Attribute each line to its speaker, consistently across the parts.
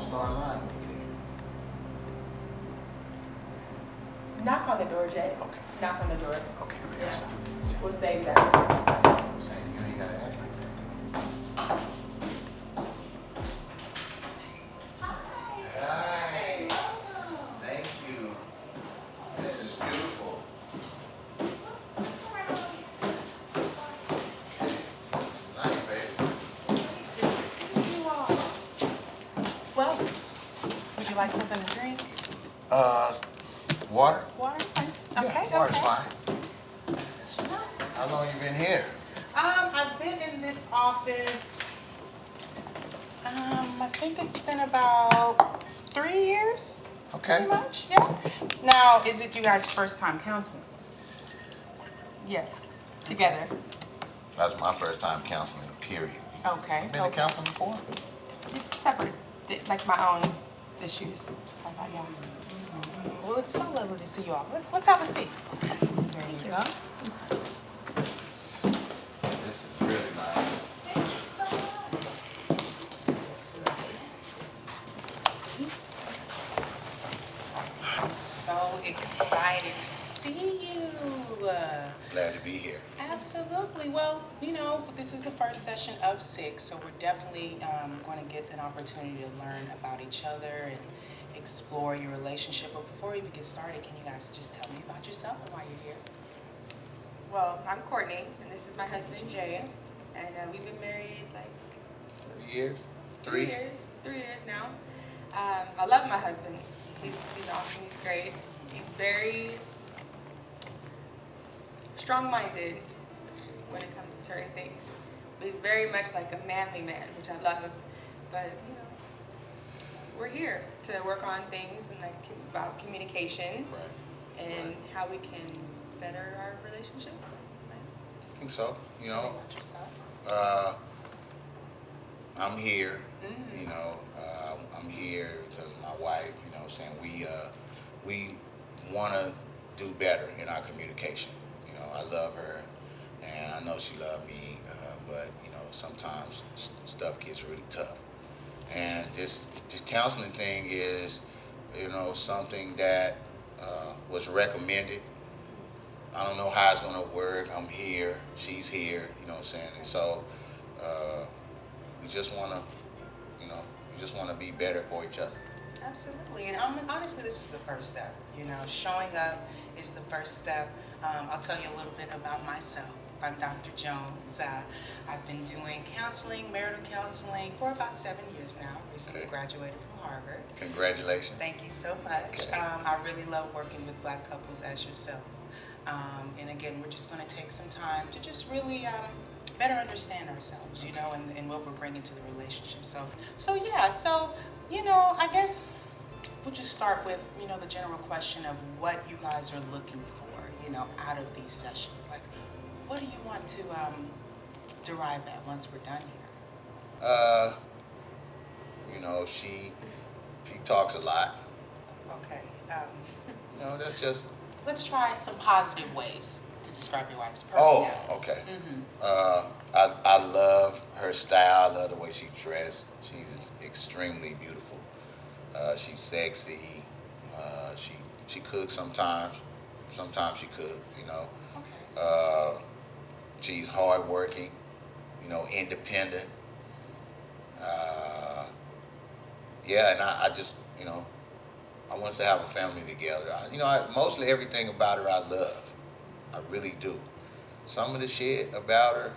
Speaker 1: start lying when you get
Speaker 2: Knock on the door, Jay.
Speaker 1: Okay.
Speaker 2: Knock on the door.
Speaker 1: Okay,
Speaker 2: Yeah.
Speaker 1: yes.
Speaker 2: We'll save that.
Speaker 1: I'm saying you ain't gotta act like that. Hi. Thank you. This is beautiful. Nice, baby.
Speaker 3: To see you all. Well, would you like something to drink?
Speaker 1: Water?
Speaker 3: Water's fine.
Speaker 1: Yeah,
Speaker 3: Okay,
Speaker 1: water's
Speaker 3: okay.
Speaker 1: fine. How long you been here?
Speaker 3: I've been in this office, I think it's been about 3 years.
Speaker 1: Okay.
Speaker 3: Pretty much, yeah. Now, is it you guys' first time counseling?
Speaker 2: Yes. Together.
Speaker 1: That's my first time counseling, period.
Speaker 3: Okay.
Speaker 1: Been to counseling before?
Speaker 2: Separate. Like my own issues. Yeah.
Speaker 3: Well, it's so lovely to see you all. Let's have a seat. There you go.
Speaker 1: This is really nice.
Speaker 3: Thank you so much. I'm so excited to see you.
Speaker 1: Glad to be here.
Speaker 3: Absolutely. Well, you know, this is the first session of 6, so we're definitely going to get an opportunity to learn about each other and explore your relationship. But before we even get started, can you guys just tell me about yourself and why you're here?
Speaker 2: Well, I'm Cortney, and this is my husband, Jay. And we've been married like
Speaker 1: 3 years?
Speaker 2: 3 years. 3 years now. I love my husband. He's awesome. He's great. He's very strong-minded when it comes to certain things. But he's very much like a manly man, which I love. But you know, we're here to work on things and like about communication and how we can better our relationship.
Speaker 1: I think so. You know,
Speaker 3: About yourself?
Speaker 1: I'm here. You know, I'm here because of my wife. You know, what I'm saying we want to do better in our communication. You know, I love her, and I know she loves me. But you know, sometimes stuff gets really tough. And this counseling thing is, you know, something that was recommended. I don't know how it's gonna work. I'm here, she's here, you know what I'm saying? And so we just wanna, you know, be better for each other.
Speaker 3: Absolutely, and honestly, this is the first step. You know, showing up is the first step. I'll tell you a little bit about myself. I'm Dr. Jones. I've been doing counseling, marital counseling, for about 7 years now. Recently graduated from Harvard.
Speaker 1: Congratulations.
Speaker 3: Thank you so much.
Speaker 1: Okay.
Speaker 3: I really love working with Black couples as yourself. And again, we're just going to take some time to just really better understand ourselves, you know, and what we're bringing to the relationship. So yeah, so, you know, I guess we'll just start with, you know, the general question of what you guys are looking for, you know, out of these sessions. Like, what do you want to derive at once we're done here?
Speaker 1: You know, she talks a lot.
Speaker 3: Okay.
Speaker 1: You know, that's just.
Speaker 3: Let's try some positive ways to describe your wife's personality.
Speaker 1: Oh, okay.
Speaker 3: Mm-hmm.
Speaker 1: I love her style. I love the way she dressed. She's extremely beautiful. She's sexy. She cooks sometimes. Sometimes she cooks, you know.
Speaker 3: Okay.
Speaker 1: She's hardworking, you know, independent. Yeah, and I just, you know, I want us to have a family together. Mostly everything about her I love. I really do. Some of the shit about her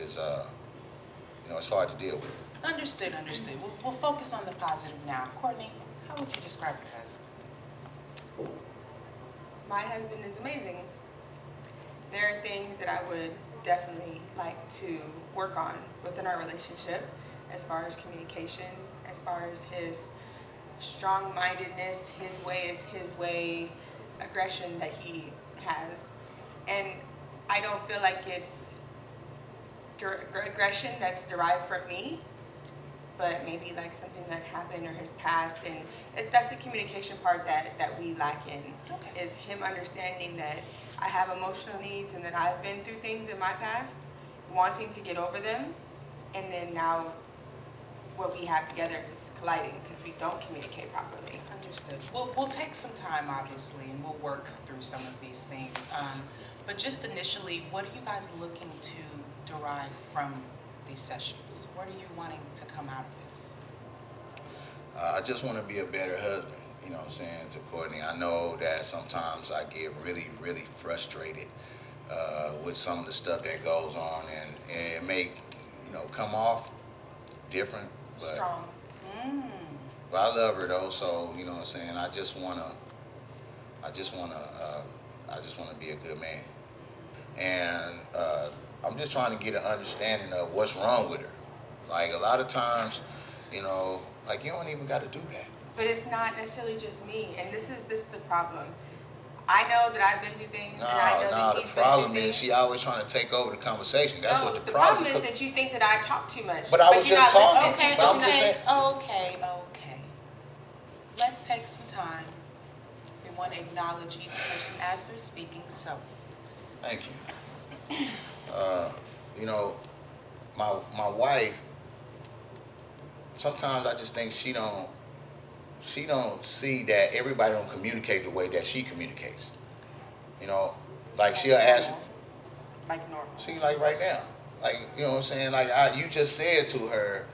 Speaker 1: is, you know, it's hard to deal with.
Speaker 3: Understood. We'll focus on the positive now. Cortney, how would you describe your husband?
Speaker 2: My husband is amazing. There are things that I would definitely like to work on within our relationship, as far as communication, as far as his strong-mindedness, his way is his way, aggression that he has. And I don't feel like it's aggression that's derived from me, but maybe like something that happened or his past, and that's the communication part that we lack in.
Speaker 3: Okay.
Speaker 2: Is him understanding that I have emotional needs and that I've been through things in my past, wanting to get over them, and then now what we have together is colliding because we don't communicate properly.
Speaker 3: Understood. We'll take some time, obviously, and we'll work through some of these things. But just initially, what are you guys looking to derive from these sessions? What are you wanting to come out of this?
Speaker 1: I just want to be a better husband, you know what I'm saying, to Cortney. I know that sometimes I get really, really frustrated with some of the stuff that goes on, and it may, come off different. But,
Speaker 2: Strong.
Speaker 1: but I love her though, so you know what I'm saying. I just wanna be a good man, and I'm just trying to get an understanding of what's wrong with her. Like a lot of times, like you don't even got to do that.
Speaker 2: But it's not necessarily just me, and this is the problem. I know that I've been through things, and I know that
Speaker 1: The
Speaker 2: he's
Speaker 1: problem
Speaker 2: been through
Speaker 1: is
Speaker 2: things.
Speaker 1: she always trying to take over the conversation. That's what the
Speaker 2: problem
Speaker 1: problem
Speaker 2: is that you think that I talk too much.
Speaker 1: But I was
Speaker 2: you're
Speaker 1: just
Speaker 2: not
Speaker 1: talking.
Speaker 2: listening.
Speaker 1: But I'm just saying.
Speaker 3: Okay. Let's take some time. We want to acknowledge each person as they're speaking, so.
Speaker 1: Thank you. My wife, sometimes I just think she don't see that everybody don't communicate the way that she communicates. Like she'll ask,
Speaker 2: Like normal.
Speaker 1: see, like right now, like, you know what I'm saying? Like you just said to her,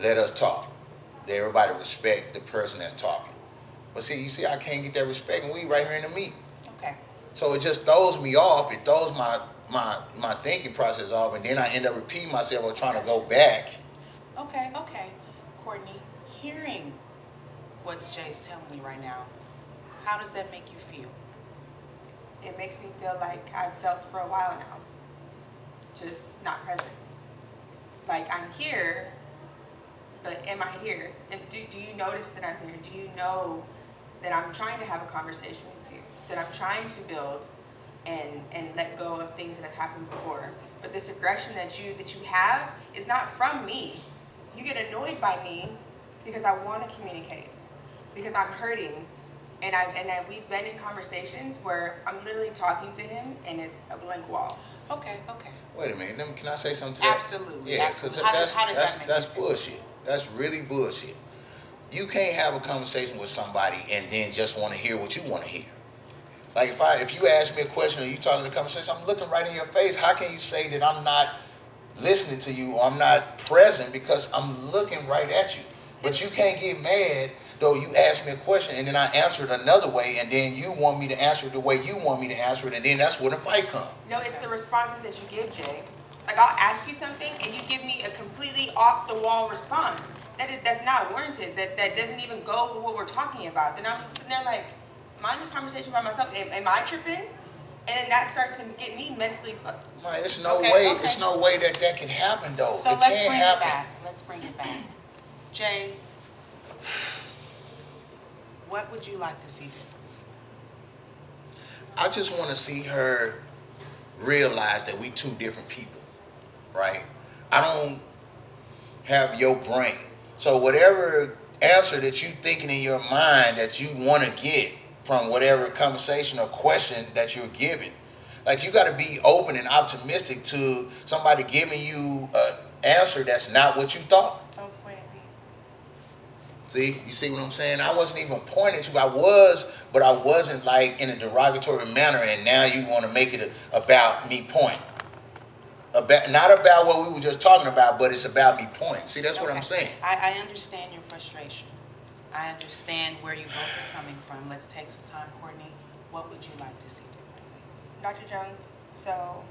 Speaker 1: let us talk. That everybody respect the person that's talking. But see, I can't get that respect, and we right here in the meeting.
Speaker 3: Okay.
Speaker 1: So it just throws me off. It throws my thinking process off, and then I end up repeating myself or trying to go back.
Speaker 3: Okay. Cortney, hearing what Jay's telling you right now, how does that make you feel?
Speaker 2: It makes me feel like I've felt for a while now, just not present. Like I'm here, but am I here? And do you notice that I'm here? Do you know that I'm trying to have a conversation with you, that I'm trying to build and let go of things that have happened before? But this aggression that you have is not from me. You get annoyed by me because I want to communicate, because I'm hurting. And we've been in conversations where I'm literally talking to him and it's a blank wall.
Speaker 3: Okay.
Speaker 1: Wait a minute. Can I say something to that?
Speaker 3: Absolutely.
Speaker 1: Yeah,
Speaker 3: Absolutely.
Speaker 1: because
Speaker 3: How does that make
Speaker 1: that's
Speaker 3: you feel?
Speaker 1: bullshit. That's really bullshit. You can't have a conversation with somebody and then just want to hear what you want to hear. Like if you ask me a question or you talking to the conversation, I'm looking right in your face. How can you say that I'm not listening to you or I'm not present because I'm looking right at you? But you can't get mad though you ask me a question and then I answer it another way and then you want me to answer it the way you want me to answer it, and then that's where the fight comes.
Speaker 2: No, it's the responses that you give, Jay. Like I'll ask you something and you give me a completely off the wall response that's not warranted, that doesn't even go with what we're talking about. Then I'm sitting there like, mind this conversation by myself. Am I tripping? And then that starts to get me mentally fucked.
Speaker 1: Right, there's no
Speaker 3: Okay,
Speaker 1: way.
Speaker 3: okay.
Speaker 1: There's no way that can happen though.
Speaker 3: So
Speaker 1: it
Speaker 3: let's
Speaker 1: can't
Speaker 3: bring
Speaker 1: happen.
Speaker 3: it back. Let's bring it back. Jay, what would you like to see differently?
Speaker 1: I just want to see her realize that we two different people, right? I don't have your brain. So whatever answer that you thinking in your mind that you want to get from whatever conversation or question that you're giving, like you got to be open and optimistic to somebody giving you an answer that's not what you thought.
Speaker 2: Don't point at me.
Speaker 1: See, you see what I'm saying? I wasn't even pointing at you. I was, but I wasn't like in a derogatory manner. And now you want to make it about me pointing. Not about what we were just talking about, but it's about me pointing. See, that's what I'm saying.
Speaker 3: I understand your frustration. I understand where you both are coming from. Let's take some time, Cortney. What would you like to see differently?
Speaker 2: Dr. Jones, so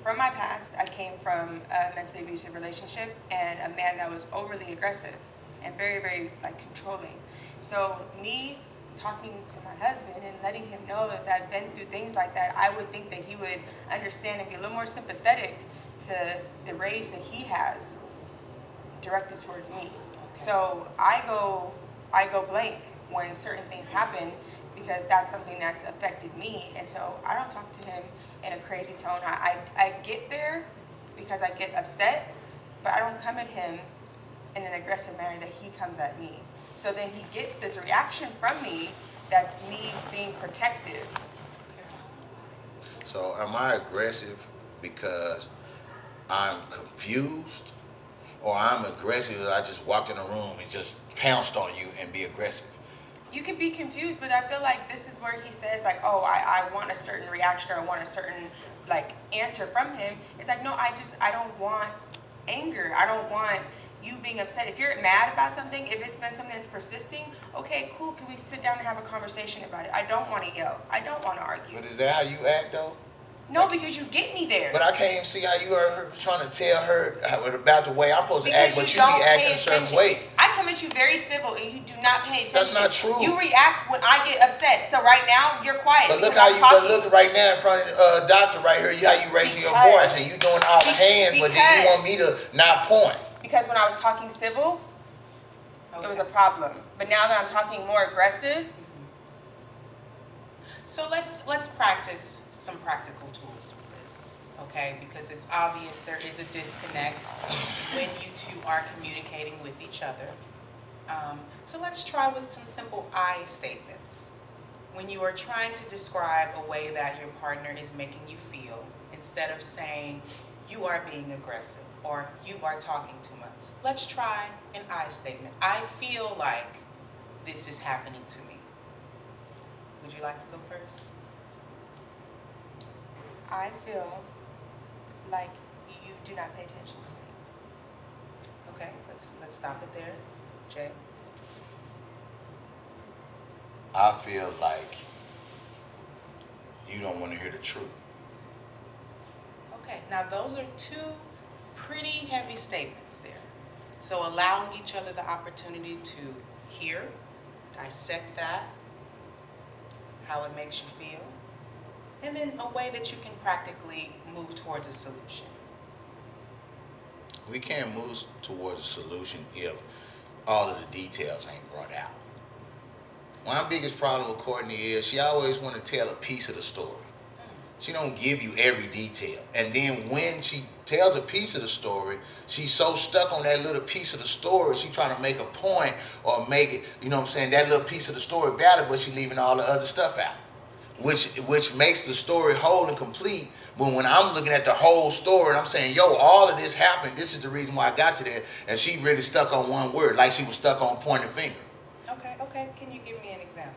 Speaker 2: from my past, I came from a mentally abusive relationship and a man that was overly aggressive and very, very controlling. So me talking to my husband and letting him know that I've been through things like that, I would think that he would understand and be a little more sympathetic to the rage that he has directed towards me. So I go blank when certain things happen because that's something that's affected me, and so I don't talk to him in a crazy tone. I get there because I get upset, but I don't come at him in an aggressive manner that he comes at me. So then he gets this reaction from me that's me being protective.
Speaker 1: So am I aggressive because I'm confused, or I'm aggressive, I just walked in a room and just pounced on you and be aggressive.
Speaker 2: You could be confused, but I feel like this is where he says like, oh, I want a certain reaction or I want a certain like answer from him. It's like, no, I don't want anger. I don't want you being upset. If you're mad about something, if it's been something that's persisting, okay, cool. Can we sit down and have a conversation about it? I don't want to yell. I don't want to argue.
Speaker 1: But is that how you act though?
Speaker 2: No, because you get me there.
Speaker 1: But I can't even see how you are trying to tell her about the way I'm supposed to
Speaker 2: Because
Speaker 1: act, but you
Speaker 2: don't
Speaker 1: be
Speaker 2: pay
Speaker 1: acting a certain
Speaker 2: attention.
Speaker 1: way.
Speaker 2: I come at you very civil and you do not pay attention.
Speaker 1: That's not true.
Speaker 2: You react when I get upset. So right now you're quiet.
Speaker 1: But look
Speaker 2: because
Speaker 1: how
Speaker 2: I'm
Speaker 1: you. But
Speaker 2: talking.
Speaker 1: look right now in front of the doctor right here. How you raising your voice and you doing all the hands, but then you want me to not point.
Speaker 2: Because when I was talking civil, it was a problem. But now that I'm talking more aggressive.
Speaker 3: So let's practice some practical tools with this, okay? Because it's obvious there is a disconnect when you two are communicating with each other. So let's try with some simple I statements. When you are trying to describe a way that your partner is making you feel, instead of saying, you are being aggressive or you are talking too much, let's try an I statement. I feel like this is happening to me. Would you like to go first?
Speaker 2: I feel like you do not pay attention to me.
Speaker 3: Okay, let's stop it there. Jay?
Speaker 1: I feel like you don't want to hear the truth.
Speaker 3: Okay, now those are two pretty heavy statements there. So allowing each other the opportunity to hear, dissect that, how it makes you feel, and then a way that you can practically move towards a solution.
Speaker 1: We can't move towards a solution if all of the details ain't brought out. My biggest problem with Cortney is she always want to tell a piece of the story. She don't give you every detail. And then when she tells a piece of the story, she's so stuck on that little piece of the story, she trying to make a point or make it, you know what I'm saying, that little piece of the story valid, but she leaving all the other stuff out, which makes the story whole and complete. But when I'm looking at the whole story and I'm saying, yo, all of this happened, this is the reason why I got to there, and she really stuck on one word, like she was stuck on pointing finger.
Speaker 3: Okay, can you give me an example?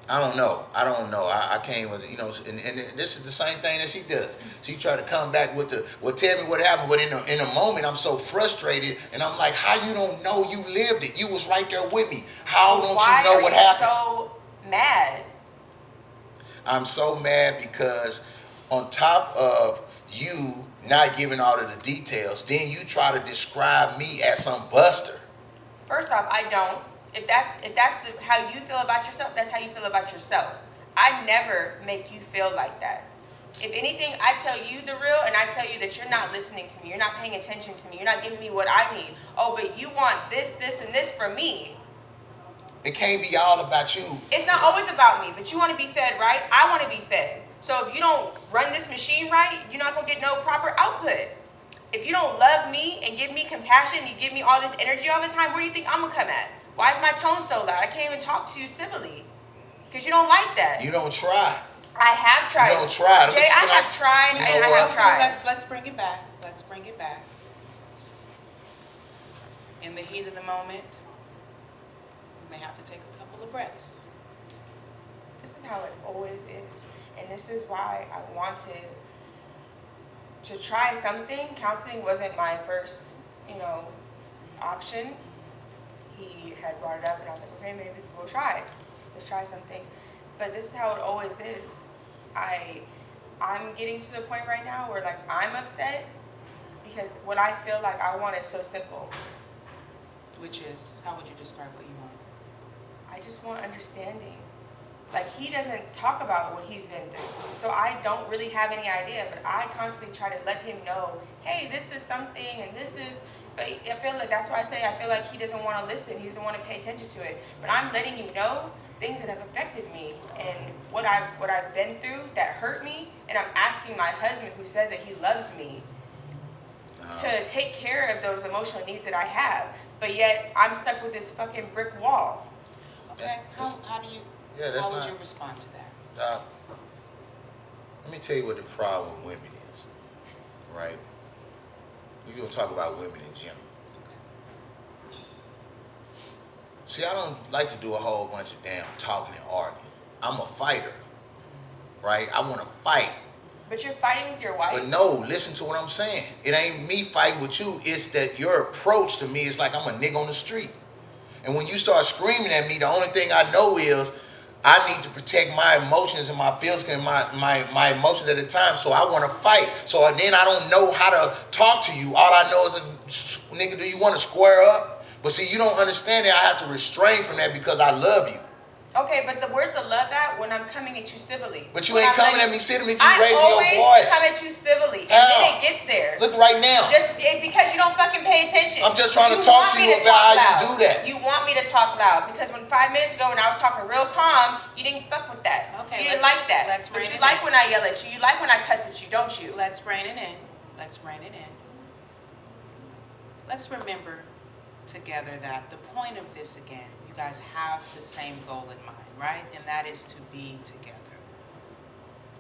Speaker 1: I don't know. I can't even, you know, and this is the same thing that she does. She tried to come back with well, tell me what happened. But in a moment, I'm so frustrated, and I'm like, how you don't know you lived it? You was right there with me. How don't you know what happened?
Speaker 2: Why are you so mad?
Speaker 1: I'm so mad because on top of you not giving all of the details, then you try to describe me as some buster.
Speaker 2: First off, I don't. If that's how you feel about yourself, that's how you feel about yourself. I never make you feel like that. If anything, I tell you the real, and I tell you that you're not listening to me. You're not paying attention to me. You're not giving me what I need. Oh, but you want this, and this from me.
Speaker 1: It can't be all about you.
Speaker 2: It's not always about me, but you want to be fed right. I want to be fed. So if you don't run this machine right, you're not going to get no proper output. If you don't love me and give me compassion, you give me all this energy all the time, where do you think I'm going to come at? Why is my tone so loud? I can't even talk to you civilly because you don't like that.
Speaker 1: You don't try.
Speaker 2: I have tried.
Speaker 1: You don't try.
Speaker 2: Jay, I have tried and I have tried.
Speaker 3: Let's bring it back. Let's bring it back. In the heat of the moment, you may have to take a couple of breaths.
Speaker 2: This is how it always is. And this is why I wanted to try something. Counseling wasn't my first, option. He had brought it up and I was like, okay, maybe we'll try. Let's try something. But this is how it always is. I'm getting to the point right now where I'm upset because what I feel like I want is so simple.
Speaker 3: Which is, how would you describe what you want?
Speaker 2: I just want understanding. He doesn't talk about what he's been through. So I don't really have any idea, but I constantly try to let him know, hey, this is something and this is, but I feel like that's why I say I feel like he doesn't want to listen. He doesn't want to pay attention to it. But I'm letting you know things that have affected me and what I've been through that hurt me, and I'm asking my husband, who says that he loves me, to take care of those emotional needs that I have. But yet I'm stuck with this fucking brick wall.
Speaker 3: Okay, how would you respond to that?
Speaker 1: Let me tell you what the problem with women is. right? We're gonna talk about women in general. See, I don't like to do a whole bunch of damn talking and arguing. I'm a fighter, right? I want to fight.
Speaker 2: But you're fighting with your wife?
Speaker 1: But no, listen to what I'm saying. It ain't me fighting with you. It's that your approach to me is like I'm a nigga on the street. And when you start screaming at me, the only thing I know is I need to protect my emotions and my feelings and my emotions at the time. So I want to fight. So then I don't know how to talk to you. All I know is, nigga, do you want to square up? But see, you don't understand that I have to restrain from that because I love you.
Speaker 2: Okay, but where's the love at when I'm coming at you civilly?
Speaker 1: But you ain't coming at me civilly if you raising your voice.
Speaker 2: I always come at you civilly, and then it gets there.
Speaker 1: Look right now.
Speaker 2: Because you don't fucking pay attention.
Speaker 1: I'm just trying to talk to you about how you do that.
Speaker 2: You want me to talk loud because when 5 minutes ago when I was talking real calm, you didn't fuck with that.
Speaker 3: Okay,
Speaker 2: you didn't like that. But you like when I yell at you. You like when I cuss at you, don't you?
Speaker 3: Let's rein it in. Let's rein it in. Let's remember together that the point of this, again, you guys have the same goal in mind, right? And that is to be together.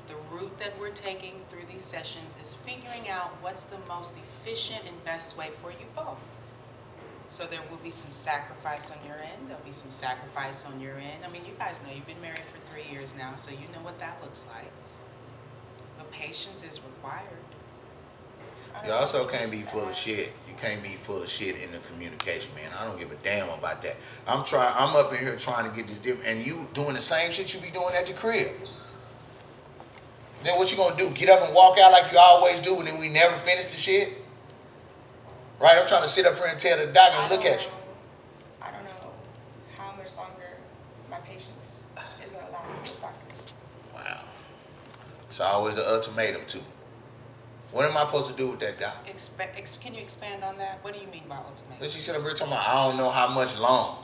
Speaker 3: The route that we're taking through these sessions is figuring out what's the most efficient and best way for you both. So there will be some sacrifice on your end. There'll be some sacrifice on your end. I mean, you guys know you've been married for 3 years now, so you know what that looks like. But patience is required.
Speaker 1: You also can't be full of shit. You can't be full of shit in the communication, man. I don't give a damn about that. I'm up in here trying to get this different, and you doing the same shit you be doing at the crib. Then what you gonna do? Get up and walk out like you always do, and then we never finish the shit? Right? I'm trying to sit up here and tell the doctor and look at you.
Speaker 2: I don't know how much longer my patience is gonna last with this doctor.
Speaker 1: Wow. It's always the ultimatum too. What am I supposed to do with that, doc?
Speaker 3: Can you expand on that? What do you mean by ultimatum?
Speaker 1: Then she said, I'm really talking about, I don't know how much long.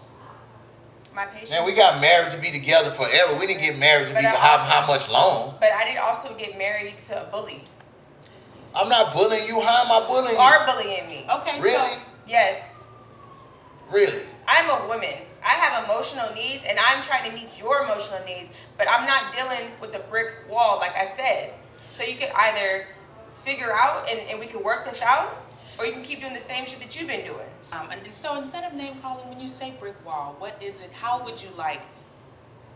Speaker 2: My patience.
Speaker 1: Man, we got married to be together forever. We didn't get married to be for how much long.
Speaker 2: But I did also get married to a bully.
Speaker 1: I'm not bullying you. How am I bullying you?
Speaker 2: You are bullying me.
Speaker 3: Okay,
Speaker 1: really?
Speaker 3: So,
Speaker 2: yes.
Speaker 1: Really?
Speaker 2: I'm a woman. I have emotional needs, and I'm trying to meet your emotional needs, but I'm not dealing with a brick wall, like I said. So you could either figure out and we can work this out, or you can keep doing the same shit that you've been doing.
Speaker 3: And so instead of name calling, when you say brick wall, what is it? How would you like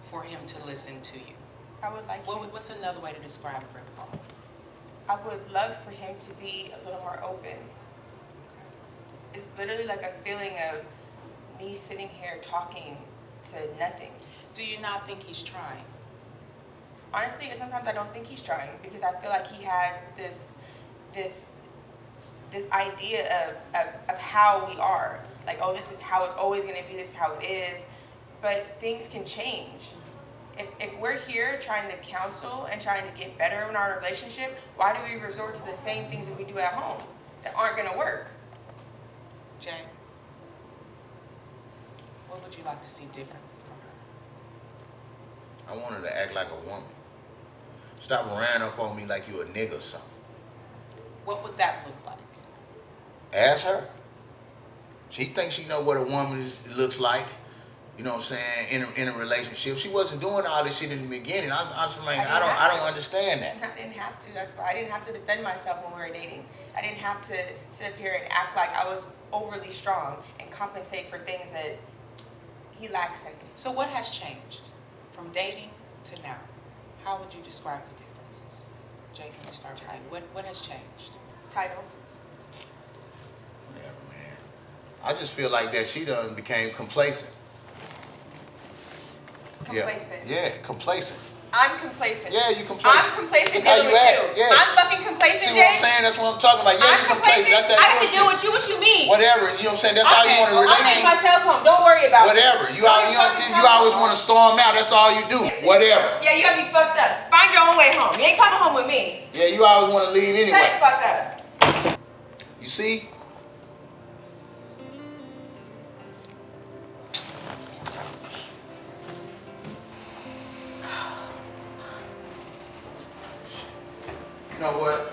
Speaker 3: for him to listen to you?
Speaker 2: I would like.
Speaker 3: What's another way to describe a brick wall?
Speaker 2: I would love for him to be a little more open. It's literally like a feeling of me sitting here talking to nothing.
Speaker 3: Do you not think he's trying?
Speaker 2: Honestly, sometimes I don't think he's trying because I feel like he has this idea of how we are. Like, oh, this is how it's always going to be, this is how it is. But things can change. If we're here trying to counsel and trying to get better in our relationship, why do we resort to the same things that we do at home that aren't going to work?
Speaker 3: Jay, what would you like to see different from her?
Speaker 1: I want her to act like a woman. Stop running up on me like you a nigga or something.
Speaker 3: What would that look like?
Speaker 1: Ask her. She thinks she know what a woman looks like. You know what I'm saying? In a relationship, she wasn't doing all this shit in the beginning. I don't understand that.
Speaker 2: I didn't have to. That's why I didn't have to defend myself when we were dating. I didn't have to sit up here and act like I was overly strong and compensate for things that he lacks in.
Speaker 3: So what has changed from dating to now? How would you describe the differences? Jay, can we start with you? What has changed?
Speaker 2: Title.
Speaker 1: Whatever, man. I just feel like that she done became complacent.
Speaker 2: Complacent.
Speaker 1: Yeah, complacent.
Speaker 2: I'm complacent.
Speaker 1: Yeah, you complacent.
Speaker 2: I'm complacent
Speaker 1: Look how
Speaker 2: dealing
Speaker 1: you
Speaker 2: with you.
Speaker 1: act. Yeah.
Speaker 2: I'm fucking complacent,
Speaker 1: See what I'm saying? That's what I'm talking about. Yeah,
Speaker 2: I'm
Speaker 1: you complacent. That's that
Speaker 2: I can
Speaker 1: bullshit.
Speaker 2: deal with you. What you mean?
Speaker 1: Whatever. You know what I'm saying? That's how you want to
Speaker 2: I'll
Speaker 1: relate
Speaker 2: take
Speaker 1: to.
Speaker 2: my cell phone. Don't worry about it.
Speaker 1: Whatever. You always want to storm out. That's all you do. Whatever.
Speaker 2: Yeah, you got me fucked up. Find your own way home. You ain't coming home with me.
Speaker 1: Yeah, you always want to leave
Speaker 2: Shut
Speaker 1: anyway.
Speaker 2: the fuck up.
Speaker 1: You see? You know what?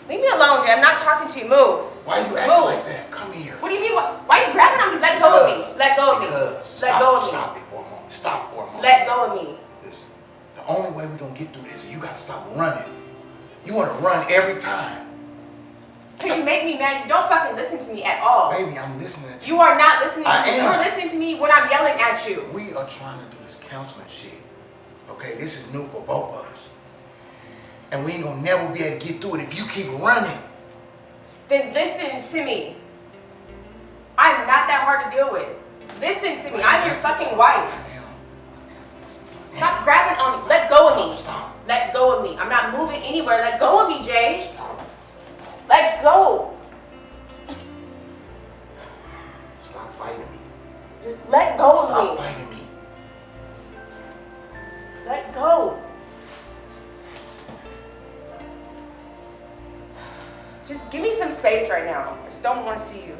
Speaker 2: Leave me alone, Jay. I'm not talking to you. Move.
Speaker 1: Why you acting
Speaker 2: Move.
Speaker 1: like that? Come here.
Speaker 2: What do you mean? Why are you grabbing on me? Let go of me. Let go of me. Let go of me.
Speaker 1: Stop it for a moment. Stop for a moment.
Speaker 2: Let go of me.
Speaker 1: Listen, the only way we're going to get through this is you got to stop running. You want to run every time.
Speaker 2: Cause you make me mad. You don't fucking listen to me at all.
Speaker 1: Baby, I'm listening to
Speaker 2: you. You are not listening to
Speaker 1: I
Speaker 2: me.
Speaker 1: am.
Speaker 2: You're listening to me when I'm yelling at you.
Speaker 1: We are trying to do this counseling shit. Okay, this is new for both of us. And we ain't gonna never be able to get through it if you keep running.
Speaker 2: Then listen to me. I'm not that hard to deal with. Listen to me. I'm your fucking wife. Stop grabbing on me. Let go of me.
Speaker 1: Stop.
Speaker 2: Let go of me. I'm not moving anywhere. Let go of me, Jay. Let go.
Speaker 1: Stop fighting me.
Speaker 2: Just let go of
Speaker 1: Stop
Speaker 2: me.
Speaker 1: fighting me.
Speaker 2: Let go. Just give me some space right now. I just don't want to see you.